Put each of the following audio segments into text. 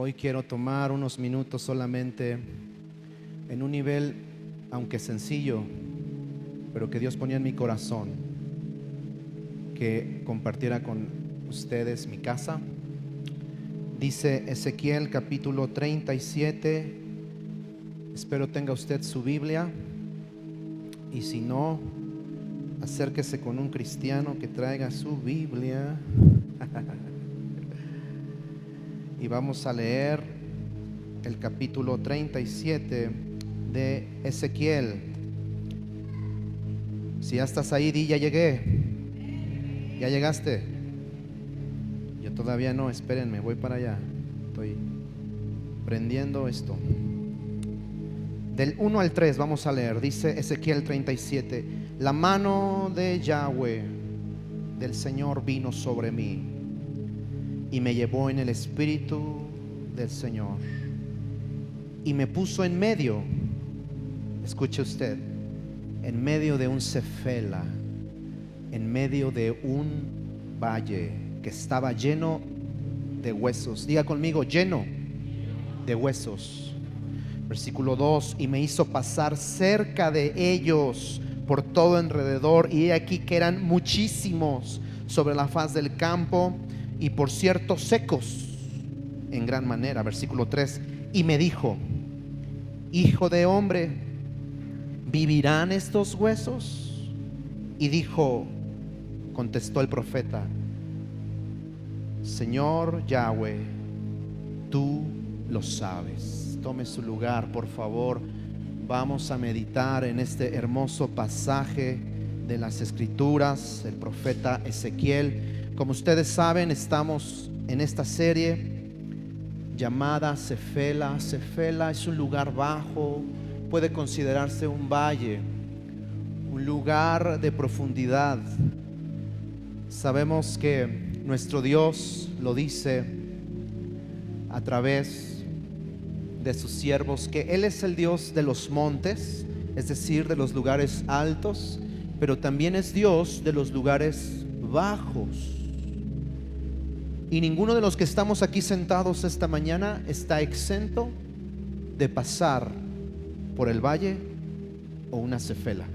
Hoy quiero tomar unos minutos solamente en un nivel, aunque sencillo, pero que Dios ponía en mi corazón, que compartiera con ustedes mi casa. Dice Ezequiel capítulo 37. Espero tenga usted su Biblia, y si no, acérquese con un cristiano que traiga su Biblia. Y vamos a leer el capítulo 37 de Ezequiel. Si ya estás ahí, di: ya llegué. ¿Ya llegaste? Yo todavía no, espérenme, voy para allá. Estoy prendiendo esto. Del 1 al 3 vamos a leer. Dice Ezequiel 37: la mano de Yahweh, del Señor, vino sobre mí y me llevó en el espíritu del Señor y me puso en medio, escuche usted, en medio de un cefela, en medio de un valle que estaba lleno de huesos. Diga conmigo: lleno de huesos. Versículo 2: y me hizo pasar cerca de ellos por todo alrededor, y he aquí que eran muchísimos sobre la faz del campo, y por cierto secos en gran manera. Versículo 3: y me dijo: hijo de hombre, ¿vivirán estos huesos? Y dijo, contestó el profeta: Señor Yahweh, tú lo sabes. Tome su lugar, por favor. Vamos a meditar en este hermoso pasaje de las Escrituras, el profeta Ezequiel. Como ustedes saben, estamos en esta serie llamada Cefela. Cefela es un lugar bajo, puede considerarse un valle, un lugar de profundidad. Sabemos que nuestro Dios lo dice a través de sus siervos, que Él es el Dios de los montes, es decir, de los lugares altos, pero también es Dios de los lugares bajos. Y ninguno de los que estamos aquí sentados esta mañana está exento de pasar por el valle o una cefela.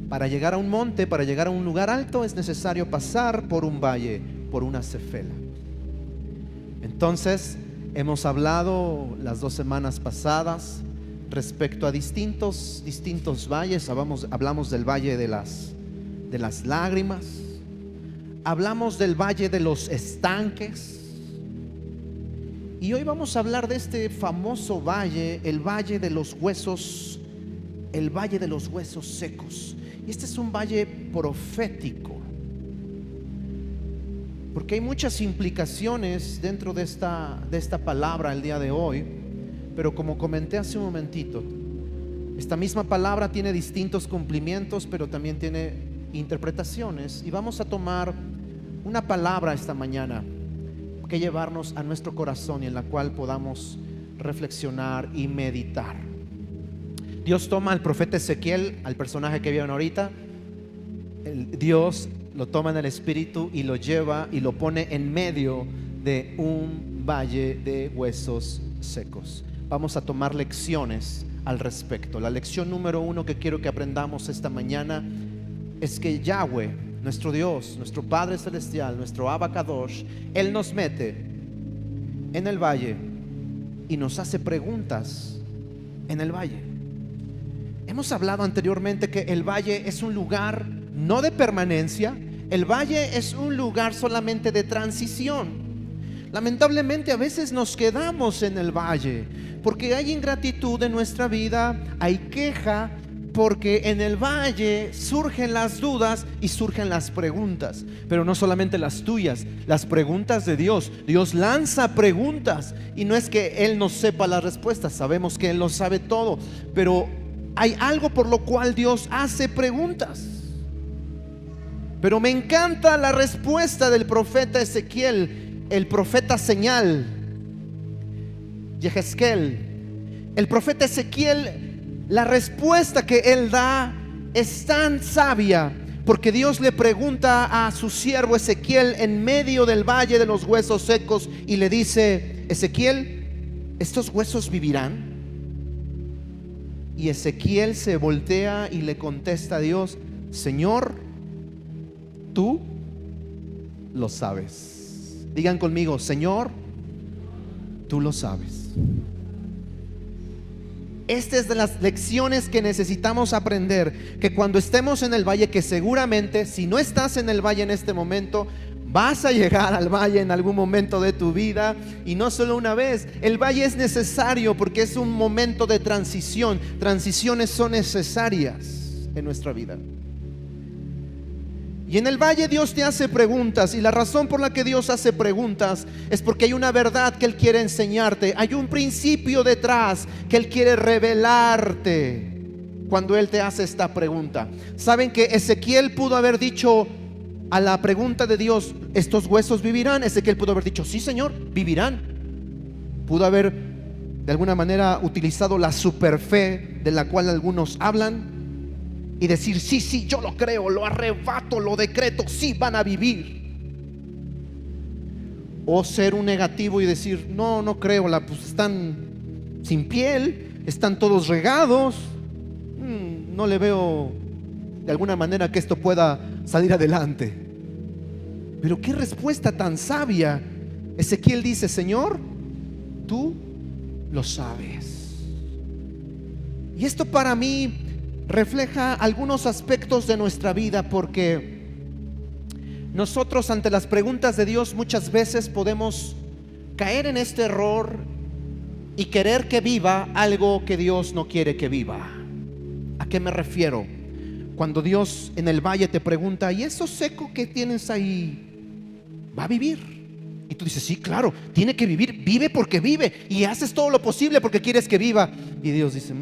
Para llegar a un monte, para llegar a un lugar alto, es necesario pasar por un valle, por una cefela. Entonces, hemos hablado las 2 semanas pasadas respecto a distintos valles. Hablamos del valle de las lágrimas. Hablamos del valle de los estanques. Y hoy vamos a hablar de este famoso valle, el valle de los huesos, el valle de los huesos secos. Y este es un valle profético, porque hay muchas implicaciones dentro de esta palabra el día de hoy. Pero como comenté hace un momentito, esta misma palabra tiene distintos cumplimientos, pero también tiene interpretaciones. Y vamos a tomar una palabra esta mañana que llevarnos a nuestro corazón y en la cual podamos reflexionar y meditar. Dios toma al profeta Ezequiel, al personaje que vieron ahorita. Dios lo toma en el espíritu y lo lleva y lo pone en medio de un valle de huesos secos. Vamos a tomar lecciones al respecto. La lección número 1 que quiero que aprendamos esta mañana es que Yahweh, nuestro Dios, nuestro Padre Celestial, nuestro Abba Kadosh, Él nos mete en el valle y nos hace preguntas en el valle. Hemos hablado anteriormente que el valle es un lugar no de permanencia. El valle es un lugar solamente de transición. Lamentablemente a veces nos quedamos en el valle porque hay ingratitud en nuestra vida, hay queja, porque en el valle surgen las dudas y surgen las preguntas. Pero no solamente las tuyas, las preguntas de Dios. Dios lanza preguntas y no es que Él no sepa las respuestas, sabemos que Él lo sabe todo, pero hay algo por lo cual Dios hace preguntas. Pero me encanta la respuesta del profeta Ezequiel, el profeta señal, Yehezkel. El profeta Ezequiel, la respuesta que él da es tan sabia, porque Dios le pregunta a su siervo Ezequiel en medio del valle de los huesos secos y le dice: Ezequiel, ¿estos huesos vivirán? Y Ezequiel se voltea y le contesta a Dios: Señor, tú lo sabes. Digan conmigo: Señor, tú lo sabes. Esta es de las lecciones que necesitamos aprender, que cuando estemos en el valle, que seguramente si no estás en el valle en este momento, vas a llegar al valle en algún momento de tu vida, y no solo una vez. El valle es necesario porque es un momento de transición. Transiciones son necesarias en nuestra vida. Y en el valle Dios te hace preguntas, y la razón por la que Dios hace preguntas es porque hay una verdad que Él quiere enseñarte. Hay un principio detrás que Él quiere revelarte cuando Él te hace esta pregunta. ¿Saben que Ezequiel pudo haber dicho a la pregunta de Dios: ¿estos huesos vivirán? Ezequiel pudo haber dicho: sí, Señor, vivirán. Pudo haber de alguna manera utilizado la superfe de la cual algunos hablan y decir: sí, sí, yo lo creo, lo arrebato, lo decreto, sí, van a vivir. O ser un negativo y decir: no, no creo, pues están sin piel, están todos regados, no le veo de alguna manera que esto pueda salir adelante. Pero qué respuesta tan sabia. Ezequiel dice: Señor, tú lo sabes. Y esto para mí refleja algunos aspectos de nuestra vida, porque nosotros ante las preguntas de Dios muchas veces podemos caer en este error y querer que viva algo que Dios no quiere que viva. ¿A qué me refiero? Cuando Dios en el valle te pregunta: ¿y eso seco que tienes ahí va a vivir? Y tú dices: sí, claro, tiene que vivir, vive porque vive, y haces todo lo posible porque quieres que viva. Y Dios dice: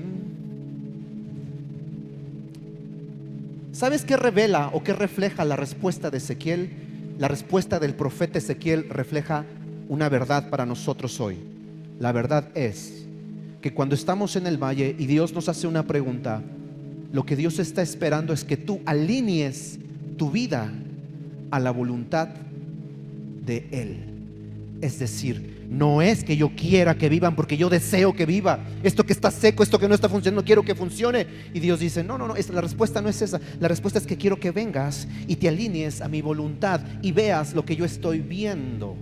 ¿sabes qué revela o qué refleja la respuesta de Ezequiel? La respuesta del profeta Ezequiel refleja una verdad para nosotros hoy. La verdad es que cuando estamos en el valle y Dios nos hace una pregunta, lo que Dios está esperando es que tú alinees tu vida a la voluntad de Él. Es decir, no es que yo quiera que vivan porque yo deseo que viva. Esto que está seco, esto que no está funcionando, no quiero que funcione. Y Dios dice: no, la respuesta no es esa. La respuesta es que quiero que vengas y te alinees a mi voluntad y veas lo que yo estoy viendo.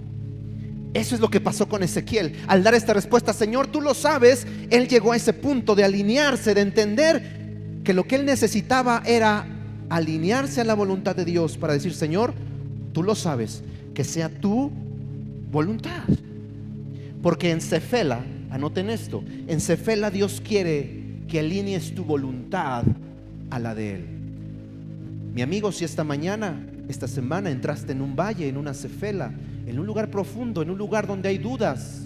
Eso es lo que pasó con Ezequiel. Al dar esta respuesta: Señor, tú lo sabes, él llegó a ese punto de alinearse, de entender que lo que él necesitaba era alinearse a la voluntad de Dios para decir: Señor, tú lo sabes, que sea tu voluntad. Porque en Cefela, anoten esto, en Cefela Dios quiere que alinees tu voluntad a la de Él. Mi amigo, si esta semana entraste en un valle, en una Cefela, en un lugar profundo, en un lugar donde hay dudas,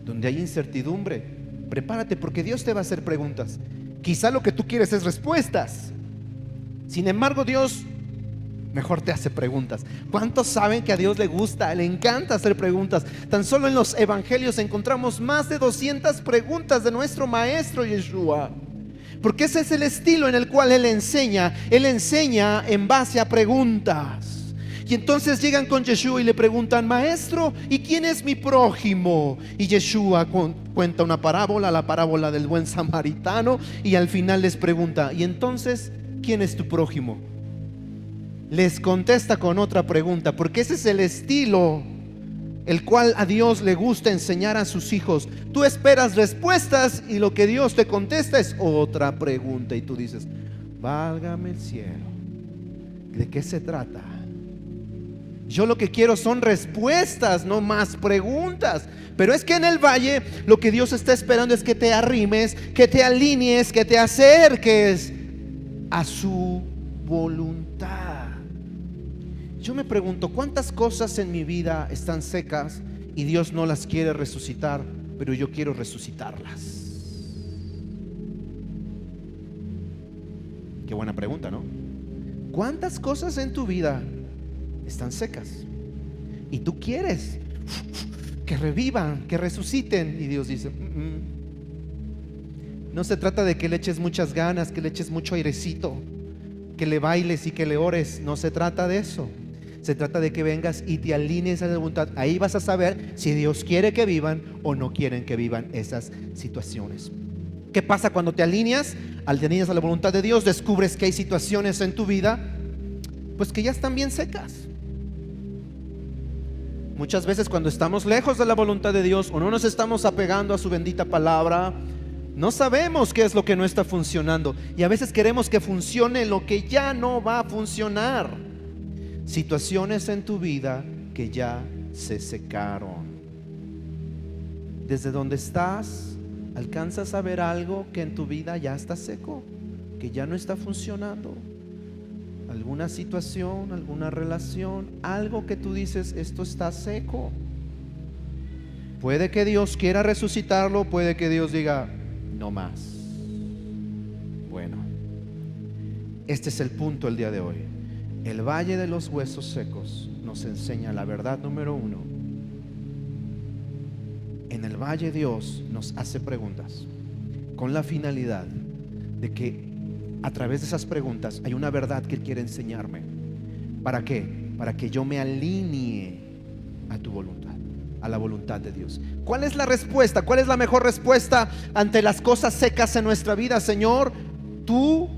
donde hay incertidumbre, prepárate, porque Dios te va a hacer preguntas. Quizá lo que tú quieres es respuestas. Sin embargo, Dios mejor te hace preguntas. ¿Cuántos saben que a Dios le gusta, le encanta hacer preguntas? Tan solo en los evangelios encontramos más de 200 preguntas de nuestro maestro Yeshua, porque ese es el estilo en el cual Él enseña en base a preguntas. Y entonces llegan con Yeshua y le preguntan: Maestro, ¿y quién es mi prójimo? Y Yeshua cuenta una parábola, la parábola del buen samaritano, y al final les pregunta: ¿y entonces quién es tu prójimo? Les contesta con otra pregunta, porque ese es el estilo el cual a Dios le gusta enseñar a sus hijos. Tú esperas respuestas y lo que Dios te contesta es otra pregunta, y tú dices: válgame el cielo, ¿de qué se trata? Yo lo que quiero son respuestas, no más preguntas. Pero es que en el valle lo que Dios está esperando es que te arrimes, que te alinees, que te acerques a su voluntad. Yo me pregunto: ¿cuántas cosas en mi vida están secas y Dios no las quiere resucitar, pero yo quiero resucitarlas? Qué buena pregunta, ¿no? ¿Cuántas cosas en tu vida están secas y tú quieres que revivan, que resuciten? Y Dios dice: no se trata de que le eches muchas ganas, que le eches mucho airecito, que le bailes y que le ores. No se trata de eso. Se trata de que vengas y te alinees a la voluntad. Ahí vas a saber si Dios quiere que vivan o no quieren que vivan esas situaciones. ¿Qué pasa cuando te alineas? Al te alineas a la voluntad de Dios, descubres que hay situaciones en tu vida pues que ya están bien secas. Muchas veces cuando estamos lejos de la voluntad de Dios o no nos estamos apegando a su bendita palabra, no sabemos qué es lo que no está funcionando, y a veces queremos que funcione lo que ya no va a funcionar. Situaciones en tu vida que ya se secaron. Desde donde estás, ¿alcanzas a ver algo que en tu vida ya está seco, que ya no está funcionando? Alguna situación, alguna relación, algo que tú dices, esto está seco. Puede que Dios quiera resucitarlo, puede que Dios diga, no más. Bueno, este es el punto el día de hoy. El valle de los huesos secos nos enseña la verdad número uno. En el valle Dios nos hace preguntas con la finalidad de que a través de esas preguntas hay una verdad que Él quiere enseñarme. ¿Para qué? Para que yo me alinee a tu voluntad, a la voluntad de Dios. ¿Cuál es la respuesta? ¿Cuál es la mejor respuesta ante las cosas secas en nuestra vida? Señor, tú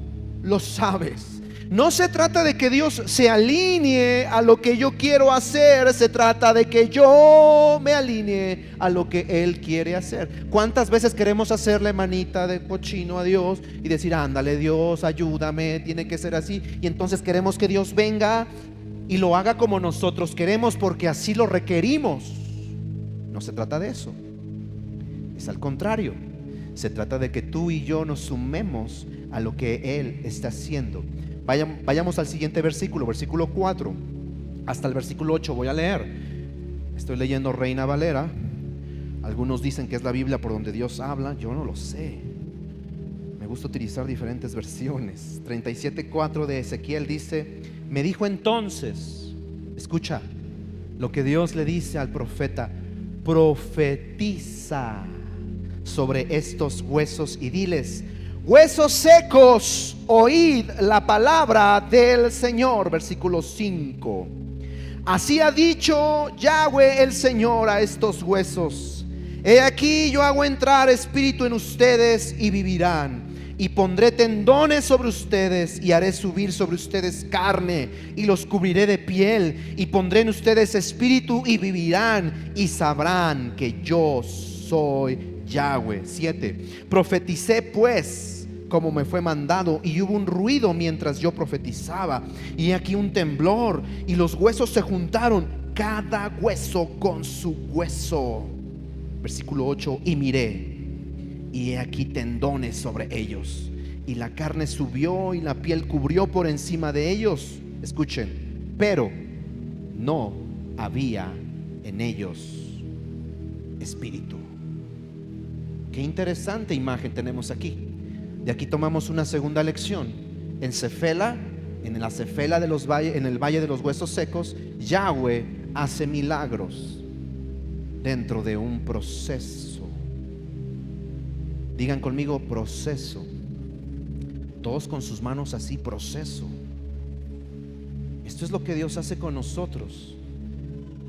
lo sabes. No se trata de que Dios se alinee a lo que yo quiero hacer, se trata de que yo me alinee a lo que Él quiere hacer. ¿Cuántas veces queremos hacerle manita de cochino a Dios y decir, ándale Dios, ayúdame, tiene que ser así? Y entonces queremos que Dios venga y lo haga como nosotros queremos porque así lo requerimos. No se trata de eso, es al contrario. Se trata de que tú y yo nos sumemos a lo que Él está haciendo. Vayamos al siguiente versículo, versículo 4 hasta el versículo 8. Voy a leer. Estoy leyendo Reina Valera. Algunos dicen que es la Biblia por donde Dios habla. Yo no lo sé. Me gusta utilizar diferentes versiones. 37:4 de Ezequiel dice: me dijo entonces, escucha lo que Dios le dice al profeta: profetiza sobre estos huesos y diles: huesos secos, oíd la palabra del Señor. Versículo 5. Así ha dicho Yahweh el Señor a estos huesos: he aquí yo hago entrar espíritu en ustedes y vivirán, y pondré tendones sobre ustedes y haré subir sobre ustedes carne y los cubriré de piel, y pondré en ustedes espíritu y vivirán y sabrán que yo soy Yahweh. 7. Profeticé pues como me fue mandado, y hubo un ruido mientras yo profetizaba, y aquí un temblor, y los huesos se juntaron, cada hueso con su hueso. Versículo 8. Y miré, y he aquí tendones sobre ellos, y la carne subió y la piel cubrió por encima de ellos. Escuchen, pero no había en ellos espíritu. Qué interesante imagen tenemos aquí. De aquí tomamos una segunda lección. En Cefela, en la Cefela de los valles, en el valle de los huesos secos, Yahweh hace milagros dentro de un proceso. Digan conmigo: proceso. Todos con sus manos así: proceso. Esto es lo que Dios hace con nosotros.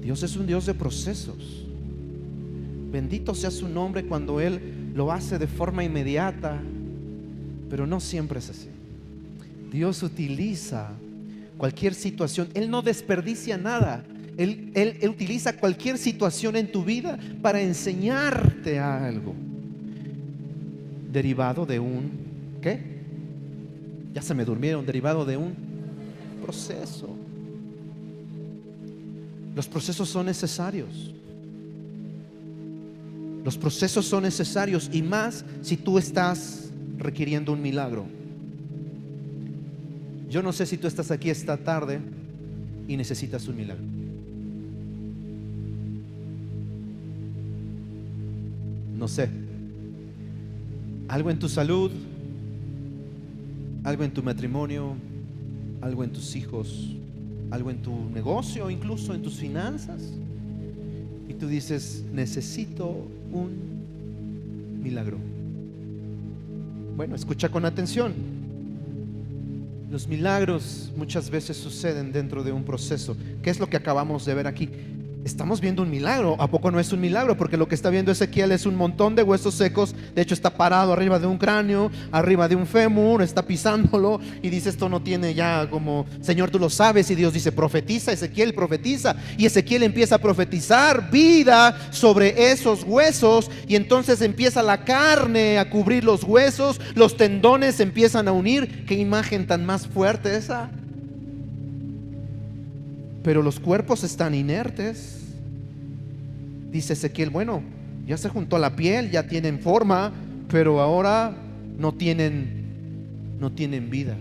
Dios es un Dios de procesos. Bendito sea su nombre cuando Él lo hace de forma inmediata, pero no siempre es así. Dios utiliza cualquier situación. Él no desperdicia nada. Él utiliza cualquier situación en tu vida para enseñarte algo derivado de un ¿qué? Ya se me durmieron. Derivado de un proceso. Los procesos son necesarios. Los procesos son necesarios, y más si tú estás requiriendo un milagro. Yo no sé si tú estás aquí esta tarde y necesitas un milagro. No sé. Algo en tu salud, algo en tu matrimonio, algo en tus hijos, algo en tu negocio, incluso en tus finanzas. Y tú dices: necesito un milagro. Bueno, escucha con atención. Los milagros muchas veces suceden dentro de un proceso. ¿Qué es lo que acabamos de ver aquí? Estamos viendo un milagro. ¿A poco no es un milagro? Porque lo que está viendo Ezequiel es un montón de huesos secos. De hecho está parado arriba de un cráneo, arriba de un fémur, está pisándolo y dice: esto no tiene ya como, Señor, tú lo sabes. Y Dios dice: profetiza, Ezequiel, profetiza. Y Ezequiel empieza a profetizar vida sobre esos huesos, y entonces empieza la carne a cubrir los huesos, los tendones se empiezan a unir. Qué imagen tan más fuerte esa. Pero los cuerpos están inertes. Dice Ezequiel: bueno, ya se juntó la piel, ya tienen forma, pero ahora no tienen vida.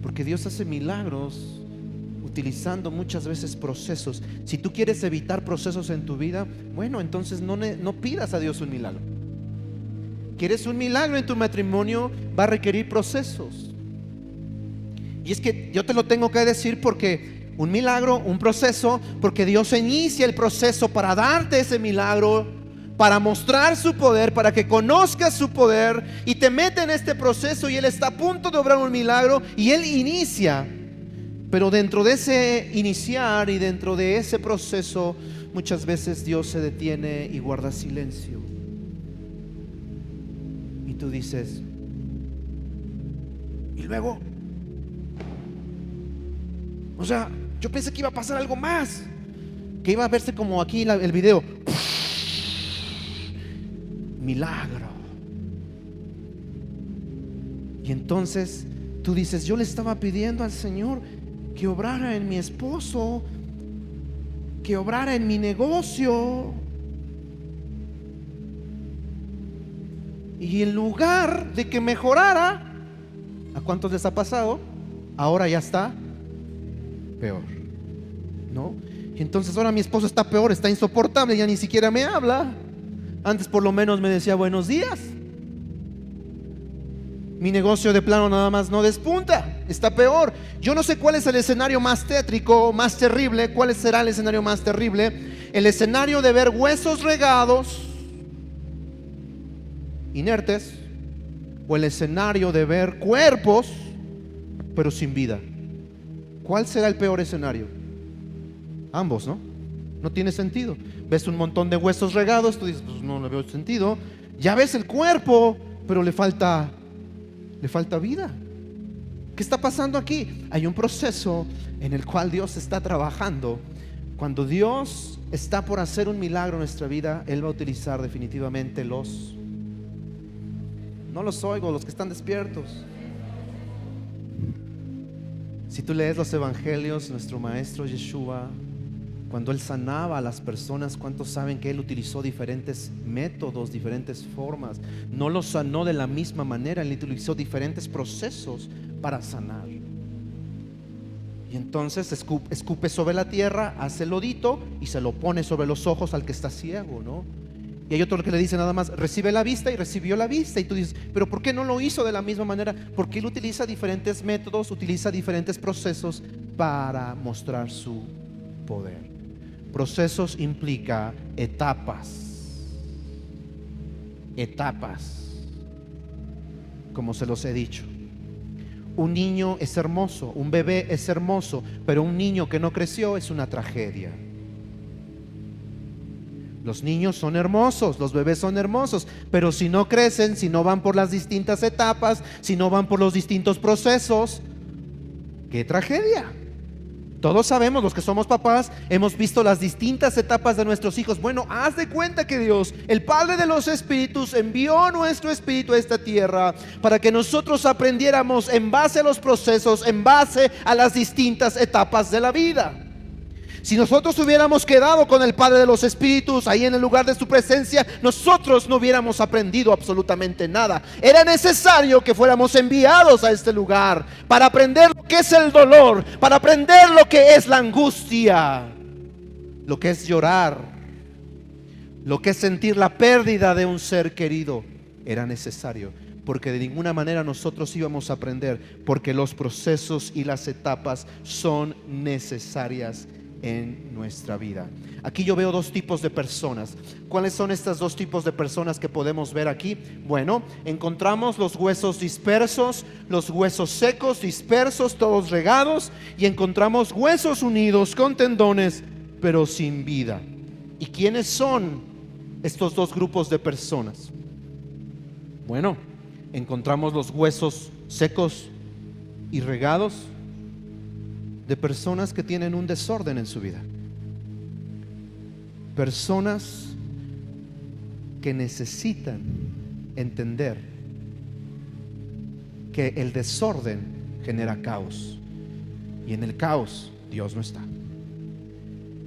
Porque Dios hace milagros utilizando muchas veces procesos. Si tú quieres evitar procesos en tu vida, bueno, entonces no pidas a Dios un milagro. ¿Quieres un milagro en tu matrimonio? Va a requerir procesos. Y es que yo te lo tengo que decir porque un milagro, un proceso, porque Dios inicia el proceso para darte ese milagro, para mostrar su poder, para que conozcas su poder, y te mete en este proceso y Él está a punto de obrar un milagro y Él inicia. Pero dentro de ese iniciar y dentro de ese proceso, muchas veces Dios se detiene y guarda silencio. Y tú dices: y luego, o sea, yo pensé que iba a pasar algo más, que iba a verse como aquí el video, milagro. Y entonces tú dices: yo le estaba pidiendo al Señor que obrara en mi esposo, que obrara en mi negocio, y en lugar de que mejorara, ¿a cuántos les ha pasado? Ahora ya está peor, ¿no? Y entonces ahora mi esposo está peor, está insoportable, ya ni siquiera me habla. Antes por lo menos me decía buenos días. Mi negocio de plano nada más no despunta, está peor. Yo no sé cuál es el escenario más tétrico, más terrible. ¿Cuál será el escenario más terrible? El escenario de ver huesos regados, inertes, o el escenario de ver cuerpos pero sin vida. ¿Cuál será el peor escenario? Ambos, ¿no? No tiene sentido. Ves un montón de huesos regados, tú dices: pues no le veo sentido. Ya ves el cuerpo, pero le falta vida. ¿Qué está pasando aquí? Hay un proceso en el cual Dios está trabajando. Cuando Dios está por hacer un milagro en nuestra vida, Él va a utilizar definitivamente no los oigo, los que están despiertos. Si tú lees los evangelios, nuestro maestro Yeshua, cuando Él sanaba a las personas, ¿cuántos saben que Él utilizó diferentes métodos, diferentes formas? No los sanó de la misma manera, Él utilizó diferentes procesos para sanar. Y entonces escupe sobre la tierra, hace lodito y se lo pone sobre los ojos al que está ciego, ¿no? Y hay otro que le dice nada más: recibe la vista, y recibió la vista. Y tú dices: pero ¿por qué no lo hizo de la misma manera? Porque Él utiliza diferentes métodos, utiliza diferentes procesos para mostrar su poder. Procesos implica etapas, como se los he dicho. Un niño es hermoso, un bebé es hermoso, pero un niño que no creció es una tragedia. Los niños son hermosos, los bebés son hermosos, pero si no crecen, si no van por las distintas etapas, si no van por los distintos procesos, ¡qué tragedia! Todos sabemos, los que somos papás, hemos visto las distintas etapas de nuestros hijos. Bueno, haz de cuenta que Dios, el Padre de los Espíritus, envió nuestro espíritu a esta tierra para que nosotros aprendiéramos en base a los procesos, en base a las distintas etapas de la vida. Si nosotros hubiéramos quedado con el Padre de los Espíritus ahí en el lugar de su presencia, nosotros no hubiéramos aprendido absolutamente nada. Era necesario que fuéramos enviados a este lugar para aprender lo que es el dolor, para aprender lo que es la angustia, lo que es llorar, lo que es sentir la pérdida de un ser querido. Era necesario, porque de ninguna manera nosotros íbamos a aprender, porque los procesos y las etapas son necesarias en nuestra vida. Aquí yo veo dos tipos de personas. ¿Cuáles son estos dos tipos de personas que podemos ver aquí? Bueno, encontramos los huesos dispersos, los huesos secos, dispersos, todos regados, y encontramos huesos unidos con tendones, pero sin vida. ¿Y quiénes son estos dos grupos de personas? Bueno, encontramos los huesos secos y regados de personas que tienen un desorden en su vida. Personas que necesitan entender que el desorden genera caos, y en el caos Dios no está.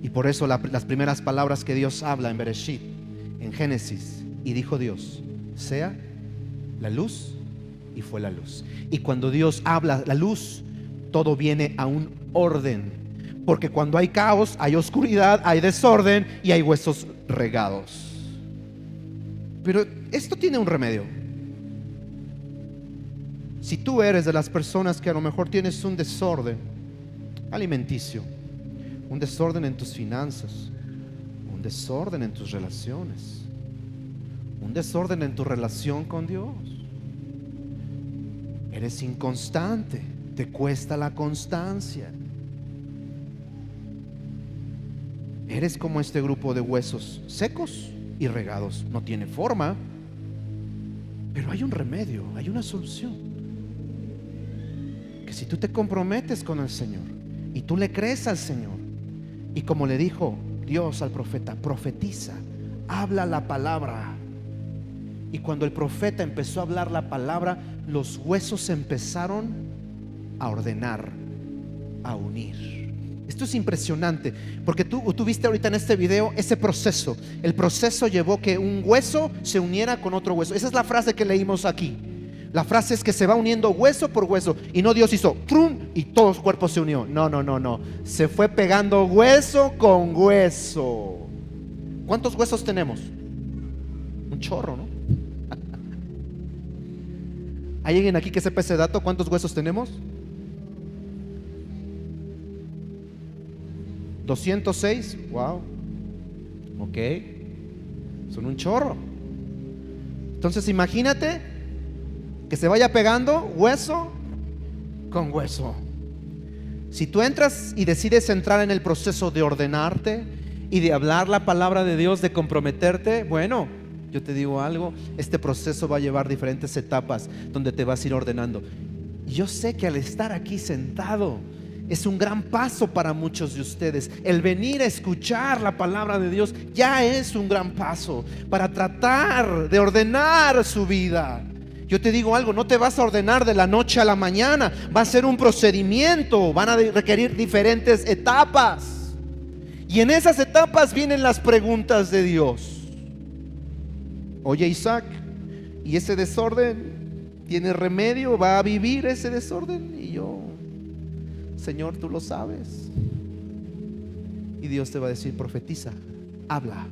Y por eso las primeras palabras que Dios habla en Bereshit, en Génesis, y dijo Dios: sea la luz, y fue la luz. Y cuando Dios habla la luz, todo viene a un orden, porque cuando hay caos, hay oscuridad, hay desorden y hay huesos regados. Pero esto tiene un remedio. Si tú eres de las personas que a lo mejor tienes un desorden alimenticio, un desorden en tus finanzas, un desorden en tus relaciones, un desorden en tu relación con Dios, eres inconstante, te cuesta la constancia, eres como este grupo de huesos secos y regados, no tiene forma, pero hay un remedio, hay una solución. Que si tú te comprometes con el Señor y tú le crees al Señor, y como le dijo Dios al profeta, profetiza, habla la palabra. Y cuando el profeta empezó a hablar la palabra, los huesos empezaron a ordenar, a unir. Esto es impresionante, porque tú viste ahorita en este video ese proceso. El proceso llevó que un hueso se uniera con otro hueso. Esa es la frase que leímos aquí. La frase es que se va uniendo hueso por hueso, y no Dios hizo ¡trum! Y todo el cuerpo se unió. No. Se fue pegando hueso con hueso. ¿Cuántos huesos tenemos? Un chorro, ¿no? ¿Hay alguien aquí que sepa ese dato? ¿Cuántos huesos tenemos? 206. Wow. Ok. Son un chorro. Entonces imagínate que se vaya pegando hueso con hueso. Si tú entras y decides entrar en el proceso de ordenarte y de hablar la palabra de Dios, de comprometerte, bueno, yo te digo algo, este proceso va a llevar diferentes etapas donde te vas a ir ordenando. Yo sé que al estar aquí sentado es un gran paso para muchos de ustedes. El venir a escuchar la palabra de Dios ya es un gran paso para tratar de ordenar su vida. Yo te digo algo, no te vas a ordenar de la noche a la mañana, va a ser un procedimiento, van a requerir diferentes etapas. Y en esas etapas vienen las preguntas de Dios. Oye, Isaac, ¿y ese desorden tiene remedio? ¿Va a vivir ese desorden? Y yo, Señor, tú lo sabes. Y Dios te va a decir, profetiza, habla.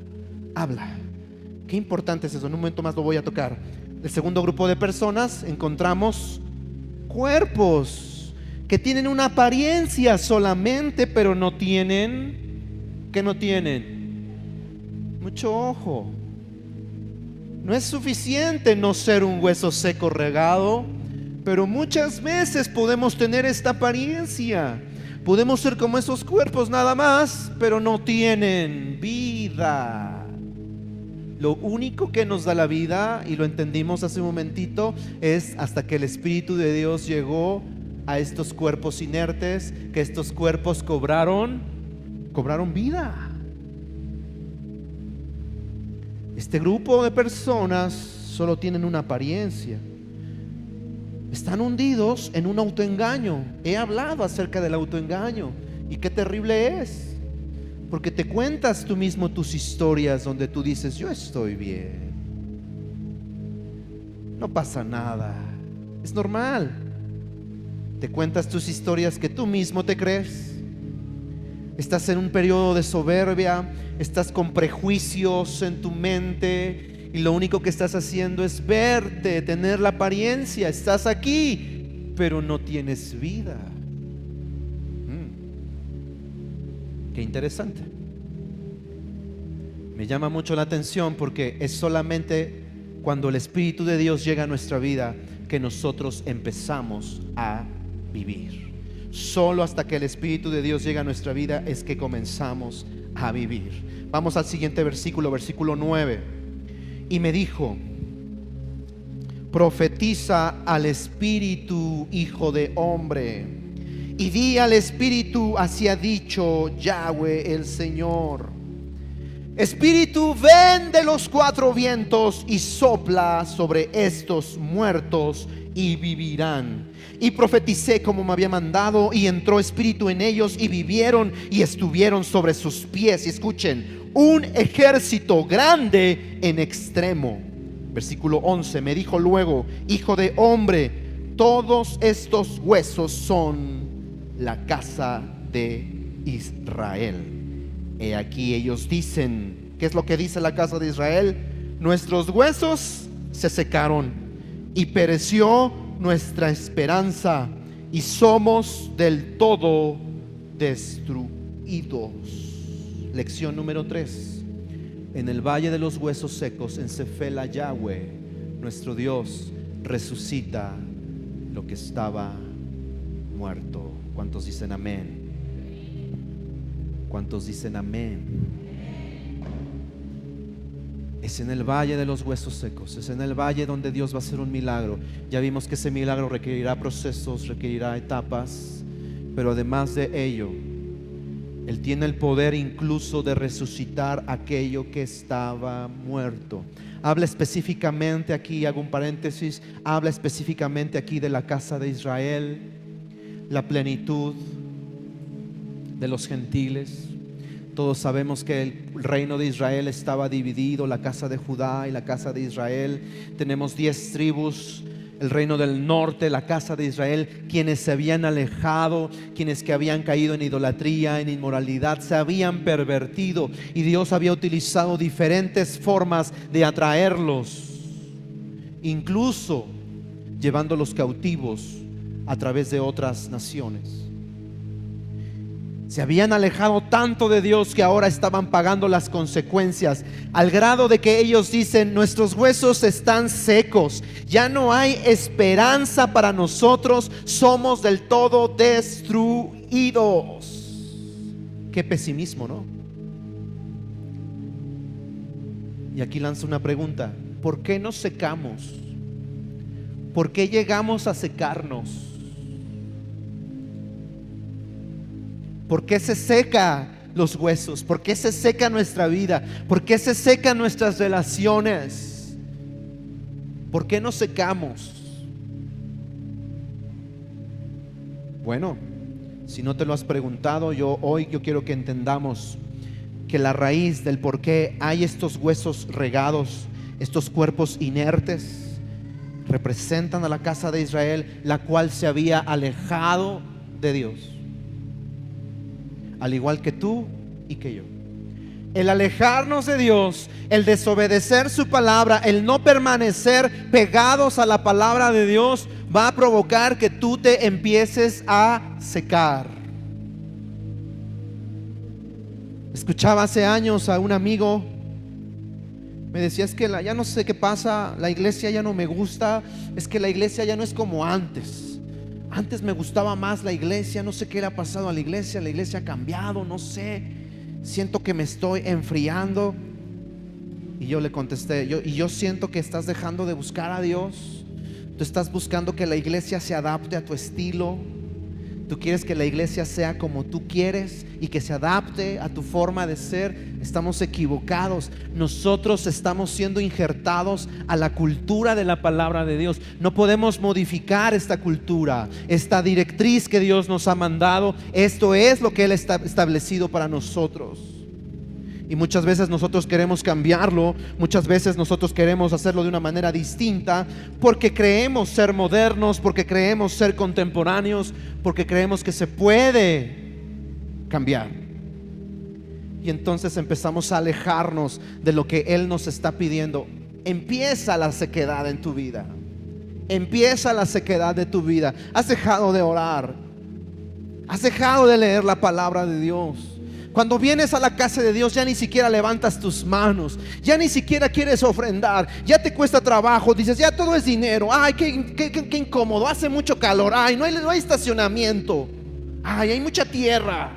Qué importante es eso, en un momento más lo voy a tocar. El segundo grupo de personas, encontramos cuerpos que tienen una apariencia solamente, pero no tienen, ¿qué no tienen? Mucho ojo. No es suficiente no ser un hueso seco regado, pero muchas veces podemos tener esta apariencia. Podemos ser como esos cuerpos nada más, pero no tienen vida. Lo único que nos da la vida, y lo entendimos hace un momentito, es hasta que el Espíritu de Dios llegó a estos cuerpos inertes, que estos cuerpos cobraron vida. Este grupo de personas solo tienen una apariencia. Están hundidos en un autoengaño. He hablado acerca del autoengaño y qué terrible es, porque te cuentas tú mismo tus historias donde tú dices, yo estoy bien, no pasa nada, es normal. Te cuentas tus historias que tú mismo te crees. Estás en un periodo de soberbia, estás con prejuicios en tu mente y lo único que estás haciendo es verte, tener la apariencia. Estás aquí, pero no tienes vida. Qué interesante. Me llama mucho la atención porque es solamente cuando el Espíritu de Dios llega a nuestra vida que nosotros empezamos a vivir. Solo hasta que el Espíritu de Dios llega a nuestra vida es que comenzamos a vivir. Vamos al siguiente versículo, versículo 9. Y me dijo: profetiza al Espíritu, hijo de hombre, y di al Espíritu, así ha dicho Yahweh el Señor: Espíritu, ven de los cuatro vientos y sopla sobre estos muertos y vivirán. Y profeticé como me había mandado, y entró espíritu en ellos y vivieron y estuvieron sobre sus pies. Y escuchen, un ejército grande en extremo. Versículo 11, me dijo luego: hijo de hombre, todos estos huesos son la casa de Israel. He aquí ellos dicen, ¿qué es lo que dice la casa de Israel? Nuestros huesos se secaron y pereció nuestra esperanza y somos del todo destruidos. Lección número 3. En el valle de los huesos secos, en Sefela, Yahweh, nuestro Dios, resucita lo que estaba muerto. ¿Cuántos dicen amén? ¿Cuántos dicen amén? Es en el valle de los huesos secos, es en el valle donde Dios va a hacer un milagro. Ya vimos que ese milagro requerirá procesos, requerirá etapas, pero además de ello, Él tiene el poder incluso de resucitar aquello que estaba muerto. Habla específicamente aquí, hago un paréntesis, habla específicamente aquí de la casa de Israel, la plenitud de los gentiles. Todos sabemos que el reino de Israel estaba dividido, la casa de Judá y la casa de Israel. Tenemos 10 tribus, el reino del norte, la casa de Israel, quienes se habían alejado, quienes que habían caído en idolatría, en inmoralidad, se habían pervertido, y Dios había utilizado diferentes formas de atraerlos, incluso llevándolos cautivos a través de otras naciones. Se habían alejado tanto de Dios que ahora estaban pagando las consecuencias, al grado de que ellos dicen: nuestros huesos están secos, ya no hay esperanza para nosotros, somos del todo destruidos. Qué pesimismo, ¿no? Y aquí lanzo una pregunta: ¿por qué nos secamos? ¿Por qué llegamos a secarnos? ¿Por qué se seca los huesos? ¿Por qué se seca nuestra vida? ¿Por qué se secan nuestras relaciones? ¿Por qué nos secamos? Bueno, si no te lo has preguntado, hoy quiero que entendamos que la raíz del por qué hay estos huesos regados, estos cuerpos inertes, representan a la casa de Israel, la cual se había alejado de Dios, al igual que tú y que yo. El alejarnos de Dios, el desobedecer su palabra, el no permanecer pegados a la palabra de Dios, va a provocar que tú te empieces a secar. Escuchaba hace años a un amigo, me decía: es que ya no sé qué pasa, la iglesia ya no me gusta, es que la iglesia ya no es como antes. Antes me gustaba más la iglesia, no sé qué le ha pasado a la iglesia ha cambiado, no sé, siento que me estoy enfriando. Y yo le contesté: yo siento que estás dejando de buscar a Dios. Tú estás buscando que la iglesia se adapte a tu estilo. Tú quieres que la iglesia sea como tú quieres y que se adapte a tu forma de ser. Estamos equivocados. Nosotros estamos siendo injertados a la cultura de la palabra de Dios. No podemos modificar esta cultura, esta directriz que Dios nos ha mandado. Esto es lo que Él está establecido para nosotros. Y muchas veces nosotros queremos cambiarlo, muchas veces nosotros queremos hacerlo de una manera distinta, porque creemos ser modernos, porque creemos ser contemporáneos, porque creemos que se puede cambiar. Y entonces empezamos a alejarnos de lo que Él nos está pidiendo. Empieza la sequedad en tu vida. Empieza la sequedad de tu vida. Has dejado de orar, has dejado de leer la palabra de Dios. Cuando vienes a la casa de Dios ya ni siquiera levantas tus manos, ya ni siquiera quieres ofrendar, ya te cuesta trabajo, dices ya todo es dinero, ay qué incómodo, hace mucho calor, ay no hay estacionamiento, ay hay mucha tierra.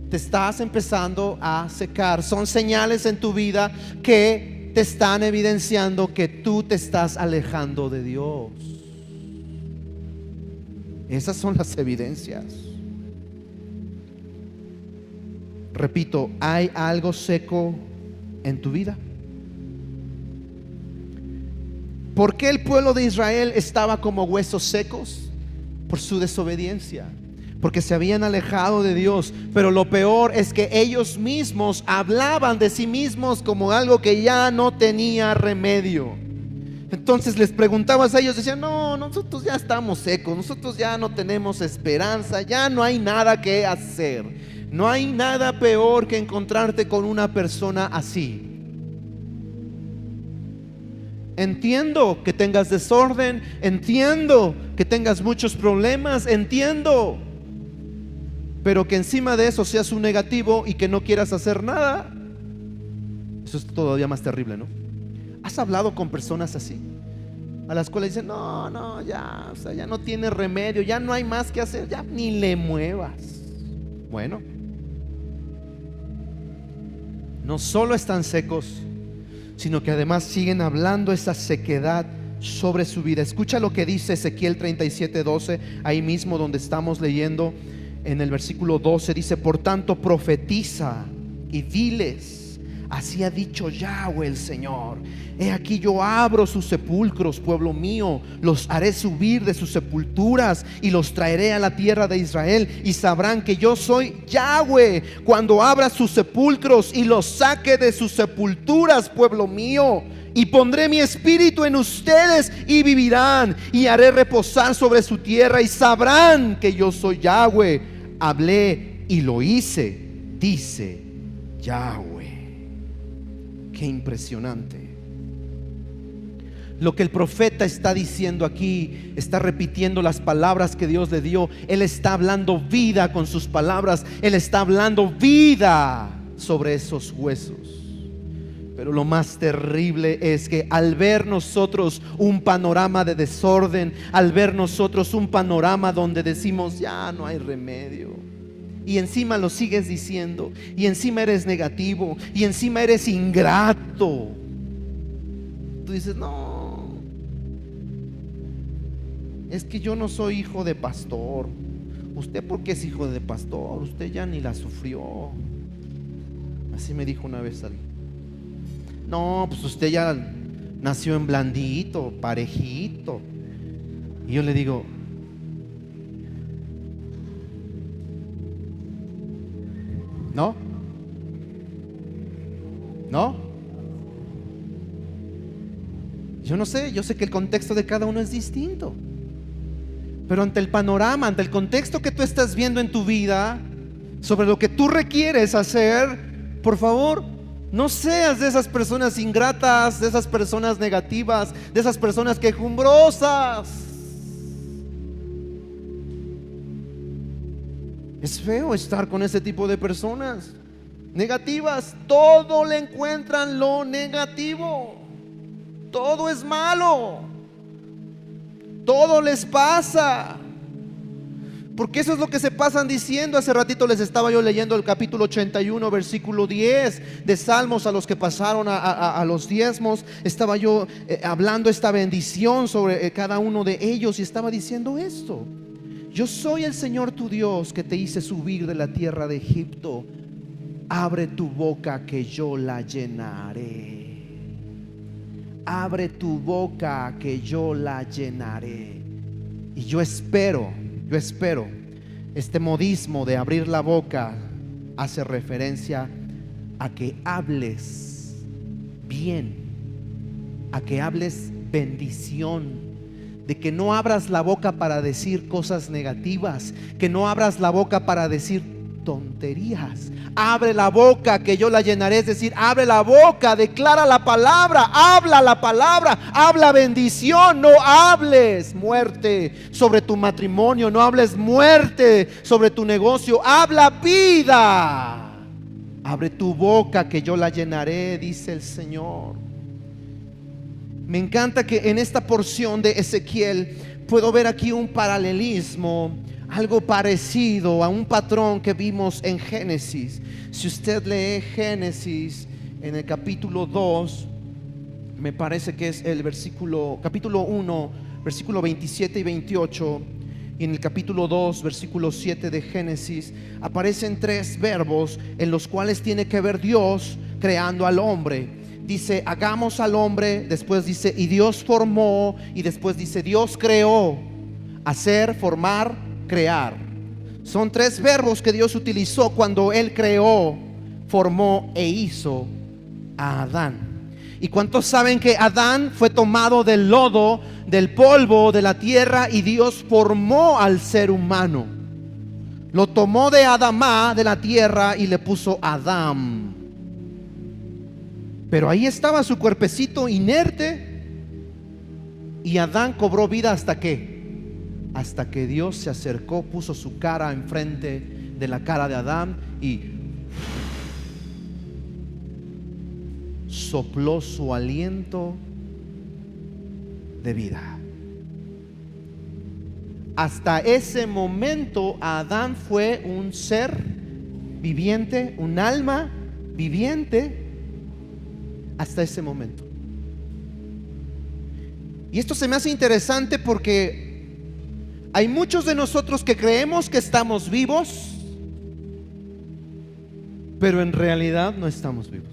Te estás empezando a secar. Son señales en tu vida que te están evidenciando que tú te estás alejando de Dios. Esas son las evidencias. Repito, ¿hay algo seco en tu vida? ¿Por qué el pueblo de Israel estaba como huesos secos? Por su desobediencia, porque se habían alejado de Dios. Pero lo peor es que ellos mismos hablaban de sí mismos como algo que ya no tenía remedio. Entonces les preguntabas a ellos, decían, no, nosotros ya estamos secos, nosotros ya no tenemos esperanza, ya no hay nada que hacer. No hay nada peor que encontrarte con una persona así. Entiendo que tengas desorden, entiendo que tengas muchos problemas, entiendo, pero que encima de eso seas un negativo y que no quieras hacer nada, eso es todavía más terrible, ¿no? ¿Has hablado con personas así? A las cuales dicen, no, ya, o sea, ya no tiene remedio, ya no hay más que hacer, ya ni le muevas. Bueno, no solo están secos, sino que además siguen hablando esa sequedad sobre su vida. Escucha lo que dice Ezequiel 37:12, ahí mismo donde estamos leyendo en el versículo 12. Dice, por tanto profetiza y diles, así ha dicho Yahweh el Señor: he aquí yo abro sus sepulcros, pueblo mío, los haré subir de sus sepulturas y los traeré a la tierra de Israel, y sabrán que yo soy Yahweh cuando abra sus sepulcros y los saque de sus sepulturas, pueblo mío. Y pondré mi espíritu en ustedes y vivirán, y haré reposar sobre su tierra, y sabrán que yo soy Yahweh. Hablé y lo hice, dice Yahweh. Qué impresionante. Lo que el profeta está diciendo aquí, está repitiendo las palabras que Dios le dio. Él está hablando vida con sus palabras. Él está hablando vida sobre esos huesos. Pero lo más terrible es que al ver nosotros un panorama de desorden, al ver nosotros un panorama donde decimos ya no hay remedio, y encima lo sigues diciendo, y encima eres negativo, y encima eres ingrato, tú dices, no, es que yo no soy hijo de pastor. ¿Usted por qué es hijo de pastor? Usted ya ni la sufrió. Así me dijo una vez alguien. No, pues usted ya nació en blandito, parejito. Y yo le digo, ¿no? Yo no sé, yo sé que el contexto de cada uno es distinto. Pero ante el panorama, ante el contexto que tú estás viendo en tu vida, sobre lo que tú requieres hacer, por favor, no seas de esas personas ingratas, de esas personas negativas, de esas personas quejumbrosas. Es feo estar con ese tipo de personas negativas. Todo le encuentran lo negativo. Todo es malo. Todo les pasa. Porque eso es lo que se pasan diciendo. Hace ratito les estaba yo leyendo el capítulo 81, versículo 10 de Salmos a los que pasaron a los diezmos. Estaba yo hablando esta bendición sobre cada uno de ellos, y estaba diciendo esto: yo soy el Señor tu Dios, que te hice subir de la tierra de Egipto. Abre tu boca que yo la llenaré. Abre tu boca que yo la llenaré. Y yo espero, este modismo de abrir la boca hace referencia a que hables bien, a que hables bendición, de que no abras la boca para decir cosas negativas, que no abras la boca para decir tonterías. Abre la boca que yo la llenaré. Es decir, abre la boca, declara la palabra, habla la palabra, habla bendición. No hables muerte sobre tu matrimonio, no hables muerte sobre tu negocio, habla vida. Abre tu boca que yo la llenaré, dice el Señor. Me encanta que en esta porción de Ezequiel puedo ver aquí un paralelismo, algo parecido a un patrón que vimos en Génesis. Si usted lee Génesis en el capítulo 2, me parece que es el capítulo 1, versículo 27 y 28, y en el capítulo 2, versículo 7 de Génesis, aparecen 3 verbos en los cuales tiene que ver Dios creando al hombre. Dice, hagamos al hombre, después dice, y Dios formó, y después dice, Dios creó. Hacer, formar, crear. Son 3 verbos que Dios utilizó cuando Él creó, formó e hizo a Adán. ¿Y cuántos saben que Adán fue tomado del lodo, del polvo de la tierra, y Dios formó al ser humano? Lo tomó de Adamá, de la tierra, y le puso Adán. Pero ahí estaba su cuerpecito inerte, y Adán cobró vida ¿hasta qué? Hasta que Dios se acercó, puso su cara enfrente de la cara de Adán y sopló su aliento de vida. Hasta ese momento Adán fue un ser viviente, un alma viviente. Hasta ese momento. Y esto se me hace interesante porque hay muchos de nosotros que creemos que estamos vivos, pero en realidad no estamos vivos.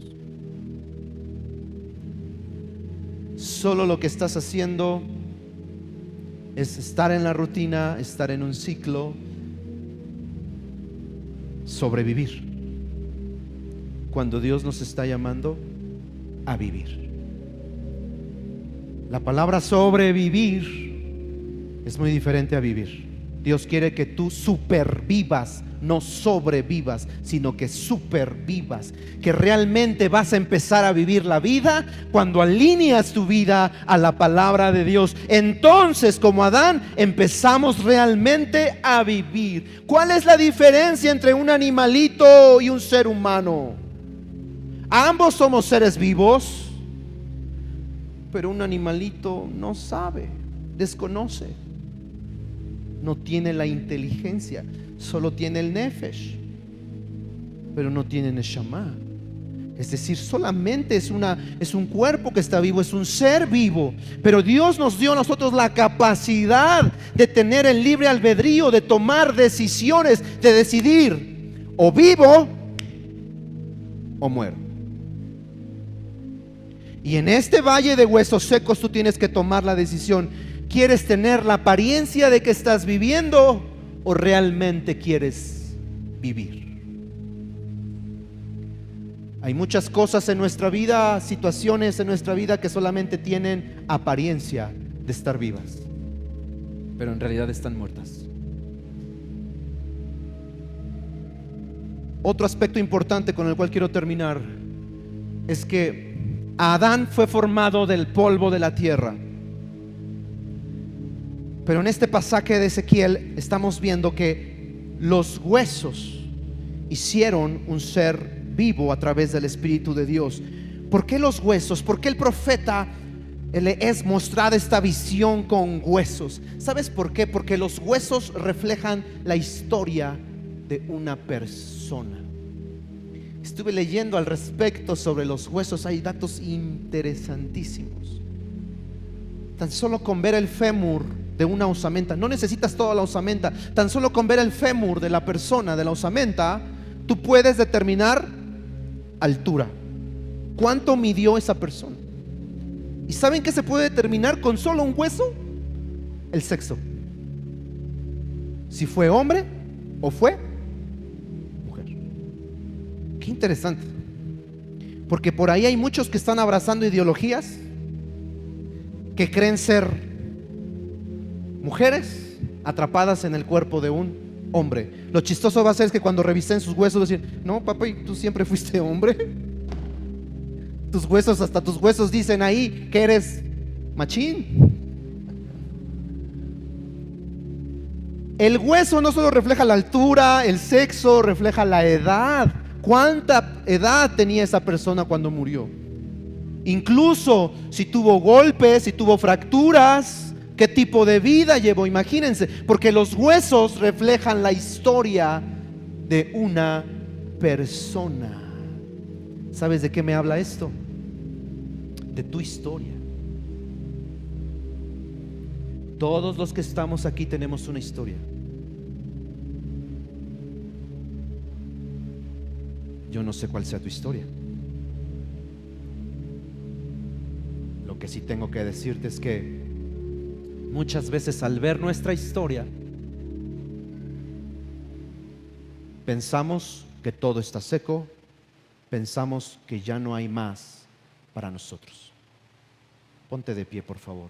Solo lo que estás haciendo es estar en la rutina, estar en un ciclo, sobrevivir, cuando Dios nos está llamando a vivir. La palabra sobrevivir es muy diferente a vivir. Dios quiere que tú supervivas, no sobrevivas, sino que supervivas, que realmente vas a empezar a vivir la vida cuando alineas tu vida a la palabra de Dios. Entonces, como Adán, empezamos realmente a vivir. ¿Cuál es la diferencia entre un animalito y un ser humano? Ambos somos seres vivos, pero un animalito no sabe, desconoce, no tiene la inteligencia, solo tiene el nefesh, pero no tiene neshama. Es decir, solamente es un cuerpo que está vivo, es un ser vivo. Pero Dios nos dio a nosotros la capacidad de tener el libre albedrío, de tomar decisiones, de decidir: o vivo o muero. Y en este valle de huesos secos tú tienes que tomar la decisión: ¿quieres tener la apariencia de que estás viviendo o realmente quieres vivir? Hay muchas cosas en nuestra vida, situaciones en nuestra vida que solamente tienen apariencia de estar vivas, pero en realidad están muertas. Otro aspecto importante con el cual quiero terminar es que Adán fue formado del polvo de la tierra. Pero en este pasaje de Ezequiel estamos viendo que los huesos hicieron un ser vivo a través del Espíritu de Dios. ¿Por qué los huesos? ¿Por qué el profeta le es mostrada esta visión con huesos? ¿Sabes por qué? Porque los huesos reflejan la historia de una persona. Estuve leyendo al respecto sobre los huesos. Hay datos interesantísimos. Tan solo con ver el fémur de una osamenta, no necesitas toda la osamenta, tan solo con ver el fémur de la persona, de la osamenta, tú puedes determinar altura. ¿Cuánto midió esa persona? ¿Y saben qué se puede determinar con solo un hueso? El sexo. Si fue hombre o fue mujer. Qué interesante. Porque por ahí hay muchos que están abrazando ideologías que creen ser mujeres atrapadas en el cuerpo de un hombre. Lo chistoso va a ser que cuando revisen sus huesos, va a decir, no, papá, tú siempre fuiste hombre. Tus huesos, hasta tus huesos dicen ahí que eres machín. El hueso no solo refleja la altura, el sexo, refleja la edad. ¿Cuánta edad tenía esa persona cuando murió? Incluso si tuvo golpes, si tuvo fracturas, ¿qué tipo de vida llevó? Imagínense, porque los huesos reflejan la historia de una persona. ¿Sabes de qué me habla esto? De tu historia. Todos los que estamos aquí tenemos una historia. Yo no sé cuál sea tu historia. Lo que sí tengo que decirte es que muchas veces al ver nuestra historia pensamos que todo está seco, pensamos que ya no hay más para nosotros. Ponte de pie, por favor.